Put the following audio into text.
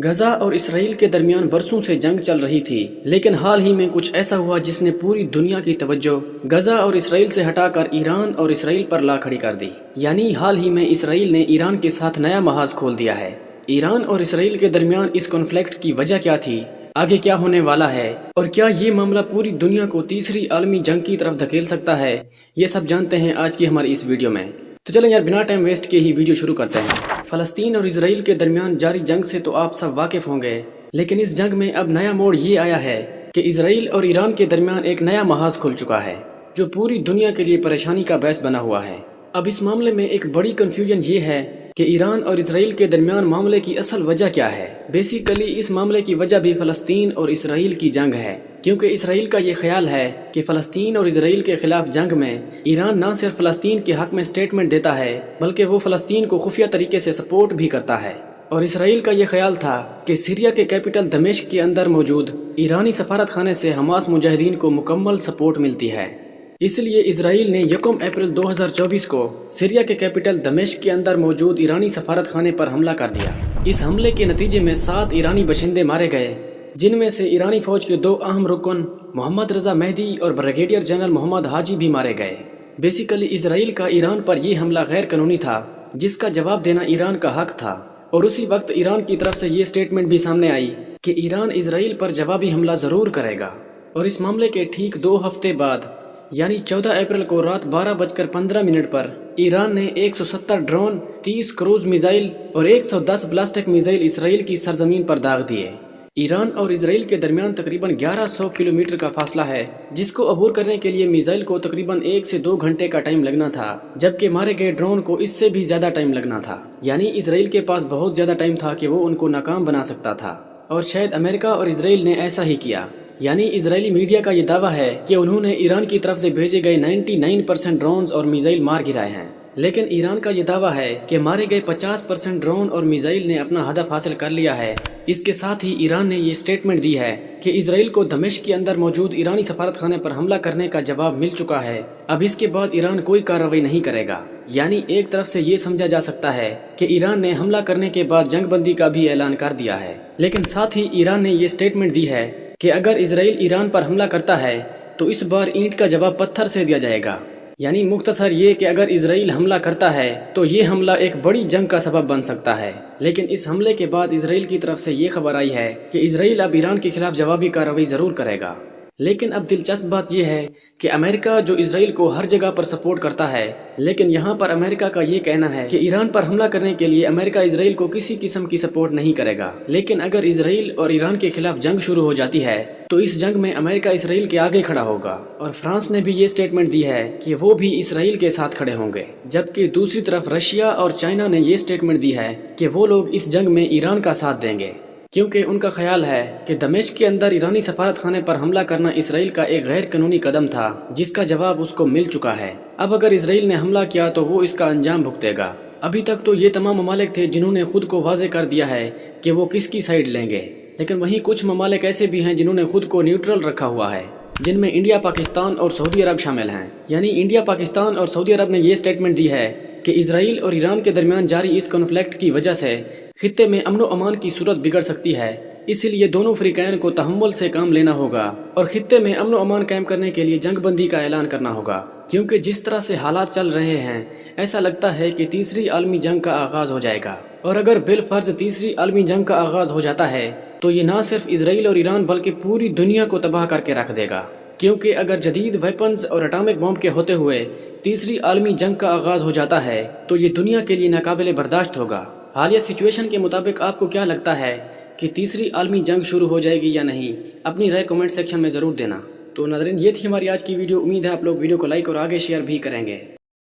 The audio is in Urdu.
غزہ اور اسرائیل کے درمیان برسوں سے جنگ چل رہی تھی، لیکن حال ہی میں کچھ ایسا ہوا جس نے پوری دنیا کی توجہ غزہ اور اسرائیل سے ہٹا کر ایران اور اسرائیل پر لا کھڑی کر دی۔ یعنی حال ہی میں اسرائیل نے ایران کے ساتھ نیا محاذ کھول دیا ہے۔ ایران اور اسرائیل کے درمیان اس کانفلکٹ کی وجہ کیا تھی، آگے کیا ہونے والا ہے، اور کیا یہ معاملہ پوری دنیا کو تیسری عالمی جنگ کی طرف دھکیل سکتا ہے، یہ سب جانتے ہیں آج کی ہماری اس ویڈیو میں۔ تو چلیں یار بنا ٹائم ویسٹ کے ہی ویڈیو شروع کرتے ہیں۔ فلسطین اور اسرائیل کے درمیان جاری جنگ سے تو آپ سب واقف ہوں گے، لیکن اس جنگ میں اب نیا موڑ یہ آیا ہے کہ اسرائیل اور ایران کے درمیان ایک نیا محاذ کھل چکا ہے جو پوری دنیا کے لیے پریشانی کا باعث بنا ہوا ہے۔ اب اس معاملے میں ایک بڑی کنفیوژن یہ ہے کہ ایران اور اسرائیل کے درمیان معاملے کی اصل وجہ کیا ہے۔ بیسیکلی اس معاملے کی وجہ بھی فلسطین اور اسرائیل کی جنگ ہے، کیونکہ اسرائیل کا یہ خیال ہے کہ فلسطین اور اسرائیل کے خلاف جنگ میں ایران نہ صرف فلسطین کے حق میں سٹیٹمنٹ دیتا ہے بلکہ وہ فلسطین کو خفیہ طریقے سے سپورٹ بھی کرتا ہے۔ اور اسرائیل کا یہ خیال تھا کہ سیریا کے کیپٹل دمشق کے اندر موجود ایرانی سفارت خانے سے حماس مجاہدین کو مکمل سپورٹ ملتی ہے، اس لیے اسرائیل نے 1 اپریل 2024 کو سیریا کے کیپٹل دمشق کے اندر موجود ایرانی سفارت خانے پر حملہ کر دیا۔ اس حملے کے نتیجے میں 7 ایرانی باشندے مارے گئے، جن میں سے ایرانی فوج کے 2 اہم رکن محمد رضا مہدی اور بریگیڈیئر جنرل محمد حاجی بھی مارے گئے۔ بیسیکلی اسرائیل کا ایران پر یہ حملہ غیر قانونی تھا جس کا جواب دینا ایران کا حق تھا، اور اسی وقت ایران کی طرف سے یہ سٹیٹمنٹ بھی سامنے آئی کہ ایران اسرائیل پر جوابی حملہ ضرور کرے گا۔ اور اس معاملے کے ٹھیک 2 ہفتے بعد یعنی 14 اپریل کو رات 12:15 پر ایران نے 170 ڈرون، 30 کروز میزائل اور 110 بلاسٹک میزائل اسرائیل کی سرزمین پر داغ دیے۔ ایران اور اسرائیل کے درمیان تقریباً 1100 کلومیٹر کا فاصلہ ہے، جس کو عبور کرنے کے لیے میزائل کو تقریباً 1 سے 2 گھنٹے کا ٹائم لگنا تھا، جبکہ مارے گئے ڈرون کو اس سے بھی زیادہ ٹائم لگنا تھا۔ یعنی اسرائیل کے پاس بہت زیادہ ٹائم تھا کہ وہ ان کو ناکام بنا سکتا تھا، اور شاید امریکہ اور اسرائیل نے ایسا ہی کیا۔ یعنی اسرائیلی میڈیا کا یہ دعویٰ ہے کہ انہوں نے ایران کی طرف سے بھیجے گئے 99% ڈرونز اور میزائل مار گرائے ہیں، لیکن ایران کا یہ دعویٰ ہے کہ مارے گئے 50% ڈرون اور میزائل نے اپنا ہدف حاصل کر لیا ہے۔ اس کے ساتھ ہی ایران نے یہ سٹیٹمنٹ دی ہے کہ اسرائیل کو دمشق کے اندر موجود ایرانی سفارت خانے پر حملہ کرنے کا جواب مل چکا ہے، اب اس کے بعد ایران کوئی کارروائی نہیں کرے گا۔ یعنی ایک طرف سے یہ سمجھا جا سکتا ہے کہ ایران نے حملہ کرنے کے بعد جنگ بندی کا بھی اعلان کر دیا ہے، لیکن ساتھ ہی ایران نے یہ سٹیٹمنٹ دی ہے کہ اگر اسرائیل ایران پر حملہ کرتا ہے تو اس بار اینٹ کا جواب پتھر سے دیا جائے گا۔ یعنی مختصر یہ کہ اگر اسرائیل حملہ کرتا ہے تو یہ حملہ ایک بڑی جنگ کا سبب بن سکتا ہے۔ لیکن اس حملے کے بعد اسرائیل کی طرف سے یہ خبر آئی ہے کہ اسرائیل اب ایران کے خلاف جوابی کارروائی ضرور کرے گا۔ لیکن اب دلچسپ بات یہ ہے کہ امریکہ جو اسرائیل کو ہر جگہ پر سپورٹ کرتا ہے، لیکن یہاں پر امریکہ کا یہ کہنا ہے کہ ایران پر حملہ کرنے کے لیے امریکہ اسرائیل کو کسی قسم کی سپورٹ نہیں کرے گا۔ لیکن اگر اسرائیل اور ایران کے خلاف جنگ شروع ہو جاتی ہے تو اس جنگ میں امریکہ اسرائیل کے آگے کھڑا ہوگا، اور فرانس نے بھی یہ سٹیٹمنٹ دی ہے کہ وہ بھی اسرائیل کے ساتھ کھڑے ہوں گے، جبکہ دوسری طرف رشیا اور چائنا نے یہ سٹیٹمنٹ دی ہے کہ وہ لوگ اس جنگ میں ایران کا ساتھ دیں گے، کیونکہ ان کا خیال ہے کہ دمشق کے اندر ایرانی سفارت خانے پر حملہ کرنا اسرائیل کا ایک غیر قانونی قدم تھا جس کا جواب اس کو مل چکا ہے۔ اب اگر اسرائیل نے حملہ کیا تو وہ اس کا انجام بھگتے گا۔ ابھی تک تو یہ تمام ممالک تھے جنہوں نے خود کو واضح کر دیا ہے کہ وہ کس کی سائیڈ لیں گے، لیکن وہیں کچھ ممالک ایسے بھی ہیں جنہوں نے خود کو نیوٹرل رکھا ہوا ہے، جن میں انڈیا، پاکستان اور سعودی عرب شامل ہیں۔ یعنی انڈیا، پاکستان اور سعودی عرب نے یہ سٹیٹمنٹ دی ہے کہ اسرائیل اور ایران کے درمیان جاری اس کانفلکٹ کی وجہ سے خطے میں امن و امان کی صورت بگڑ سکتی ہے، اسی لیے دونوں فریقین کو تحمل سے کام لینا ہوگا اور خطے میں امن و امان قائم کرنے کے لیے جنگ بندی کا اعلان کرنا ہوگا، کیونکہ جس طرح سے حالات چل رہے ہیں ایسا لگتا ہے کہ تیسری عالمی جنگ کا آغاز ہو جائے گا۔ اور اگر بالفرض تیسری عالمی جنگ کا آغاز ہو جاتا ہے تو یہ نہ صرف اسرائیل اور ایران بلکہ پوری دنیا کو تباہ کر کے رکھ دے گا، کیونکہ اگر جدید ویپنز اور اٹامک بم کے ہوتے ہوئے تیسری عالمی جنگ کا آغاز ہو جاتا ہے تو یہ دنیا کے لیے ناقابل برداشت ہوگا۔ حالیہ سچویشن کے مطابق آپ کو کیا لگتا ہے کہ تیسری عالمی جنگ شروع ہو جائے گی یا نہیں؟ اپنی رائے کمنٹ سیکشن میں ضرور دینا۔ تو ناظرین، یہ تھی ہماری آج کی ویڈیو، امید ہے آپ لوگ ویڈیو کو لائک اور آگے شیئر بھی کریں گے۔